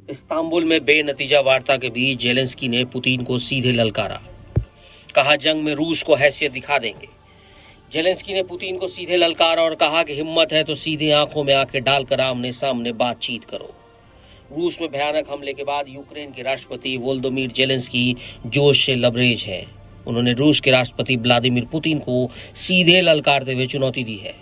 Istanbul में बेनतीजा वार्ता के बीच जेलेंस्की ने पुतिन को सीधे ललकारा। कहा, जंग में रूस को हैसियत दिखा देंगे। जेलेंस्की ने पुतिन को सीधे ललकारा और कहा कि हिम्मत है तो सीधे आंखों में आंखें डालकर आमने सामने बातचीत करो। रूस में भयानक हमले के बाद यूक्रेन के राष्ट्रपति वोलोदिमीर जेलेंस्की जोश से लबरेज हैं। उन्होंने रूस के राष्ट्रपति व्लादिमीर पुतिन को सीधे ललकारते हुए चुनौती दी है।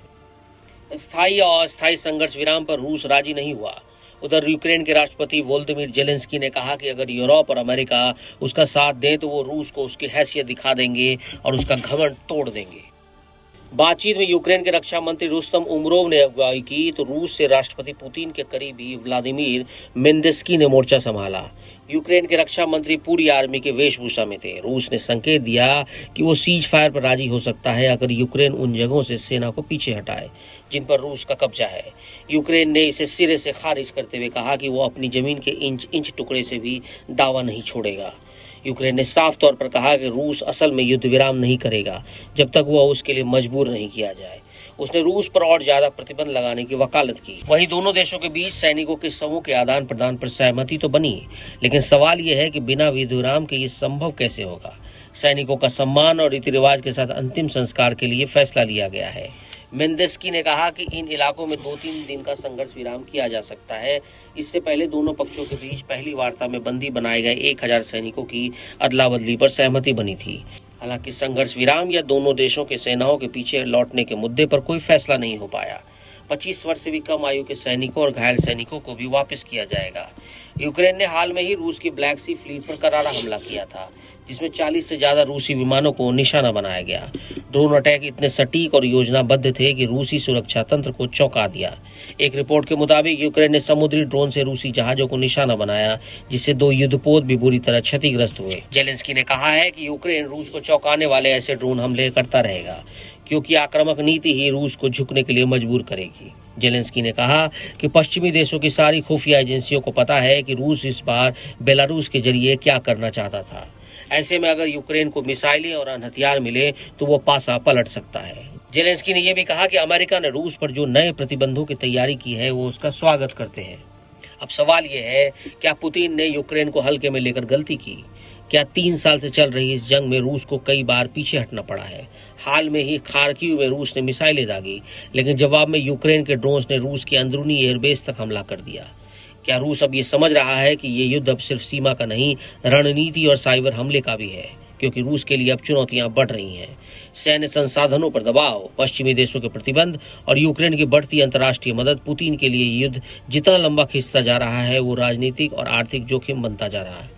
स्थायी और अस्थायी संघर्ष विराम पर रूस राजी नहीं हुआ। उधर यूक्रेन के राष्ट्रपति वोलोदिमीर जेलेंस्की ने कहा कि अगर यूरोप और अमेरिका उसका साथ दें तो वो रूस को उसकी हैसियत दिखा देंगे और उसका घमंड तोड़ देंगे। बातचीत में यूक्रेन के रक्षा मंत्री रुस्तम उमरोव ने अगुवाई की तो रूस से राष्ट्रपति पुतिन के करीबी व्लादिमीर मेंदेस्की ने मोर्चा संभाला। यूक्रेन के रक्षा मंत्री पूरी आर्मी के वेशभूषा में थे। रूस ने संकेत दिया कि वो सीज फायर पर राजी हो सकता है अगर यूक्रेन उन जगहों से सेना को पीछे हटाए जिन पर रूस का कब्जा है। यूक्रेन ने इसे सिरे से खारिज करते हुए कहा कि वो अपनी जमीन के इंच इंच टुकड़े से भी दावा नहीं छोड़ेगा। यूक्रेन ने साफ तौर पर कहा कि रूस असल में युद्ध विराम नहीं करेगा जब तक वह उसके लिए मजबूर नहीं किया जाए। उसने रूस पर और ज्यादा प्रतिबंध लगाने की वकालत की। वहीं दोनों देशों के बीच सैनिकों के समूह के आदान प्रदान पर सहमति तो बनी, लेकिन सवाल यह है कि बिना युद्ध विराम के ये संभव कैसे होगा। सैनिकों का सम्मान और रीति रिवाज के साथ अंतिम संस्कार के लिए फैसला लिया गया है। मेंदेस्की ने कहा कि इन इलाकों में 2-3 दिन का संघर्ष विराम किया जा सकता है। इससे पहले दोनों पक्षों के बीच पहली वार्ता में बंदी बनाए गए 1000 सैनिकों की अदला बदली पर सहमति बनी थी। हालांकि संघर्ष विराम या दोनों देशों के सेनाओं के पीछे लौटने के मुद्दे पर कोई फैसला नहीं हो पाया। 25 वर्ष से भी कम आयु के सैनिकों और घायल सैनिकों को भी वापस किया जाएगा। यूक्रेन ने हाल में ही रूस की ब्लैक सी फ्लीट पर करारा हमला किया था, जिसमें 40 से ज्यादा रूसी विमानों को निशाना बनाया गया। ड्रोन अटैक इतने सटीक और योजनाबद्ध थे कि रूसी सुरक्षा तंत्र को चौंका दिया। एक रिपोर्ट के मुताबिक यूक्रेन ने समुद्री ड्रोन से रूसी जहाजों को निशाना बनाया, जिससे 2 युद्धपोत भी बुरी तरह क्षतिग्रस्त हुए। जेलेंस्की ने कहा है कि यूक्रेन रूस को चौंकाने वाले ऐसे ड्रोन हमले करता रहेगा, क्योंकि आक्रामक नीति ही रूस को झुकने के लिए मजबूर करेगी। जेलेंस्की ने कहा कि पश्चिमी देशों की सारी खुफिया एजेंसियों को पता है कि रूस इस बार बेलारूस के जरिए क्या करना चाहता था। ऐसे में अगर यूक्रेन को मिसाइलें और हथियार मिले तो वो पासा पलट सकता है। जेलेंस्की ने यह भी कहा कि अमेरिका ने रूस पर जो नए प्रतिबंधों की तैयारी की है वो उसका स्वागत करते हैं। अब सवाल यह है, क्या पुतिन ने यूक्रेन को हल्के में लेकर गलती की? क्या 3 साल से चल रही इस जंग में रूस को कई बार पीछे हटना पड़ा है? हाल में ही खार्किव में रूस ने मिसाइलें दागी, लेकिन जवाब में यूक्रेन के ड्रोन्स ने रूस की अंदरूनी एयरबेस तक हमला कर दिया। क्या रूस अब ये समझ रहा है कि ये युद्ध अब सिर्फ सीमा का नहीं, रणनीति और साइबर हमले का भी है? क्योंकि रूस के लिए अब चुनौतियां बढ़ रही हैं। सैन्य संसाधनों पर दबाव, पश्चिमी देशों के प्रतिबंध और यूक्रेन की बढ़ती अंतर्राष्ट्रीय मदद। पुतिन के लिए युद्ध जितना लंबा खिंचता जा रहा है वो राजनीतिक और आर्थिक जोखिम बनता जा रहा है।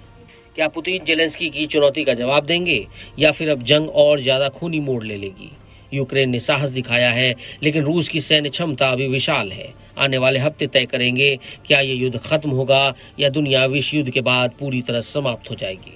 क्या पुतिन जेलेंस्की की चुनौती का जवाब देंगे या फिर अब जंग और ज्यादा खूनी मोड़ ले लेगी? यूक्रेन ने साहस दिखाया है, लेकिन रूस की सैन्य क्षमता अभी विशाल है। आने वाले हफ्ते तय करेंगे क्या ये युद्ध खत्म होगा या दुनिया विश्व युद्ध के बाद पूरी तरह समाप्त हो जाएगी।